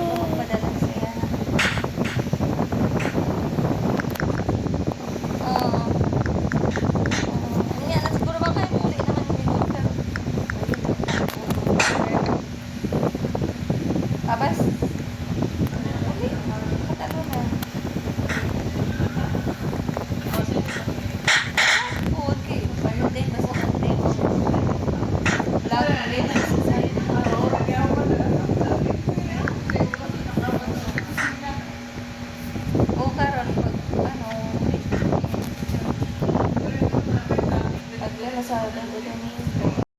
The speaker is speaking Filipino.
ko magpadala sa'yo. Oo. Yan, at siguro baka kayo muli naman dito. Pero, abas, muli, katalo na. Okay, pagdating basta konting. Vlog ulit ang sasay. O karon pag ano, paglalasada ko din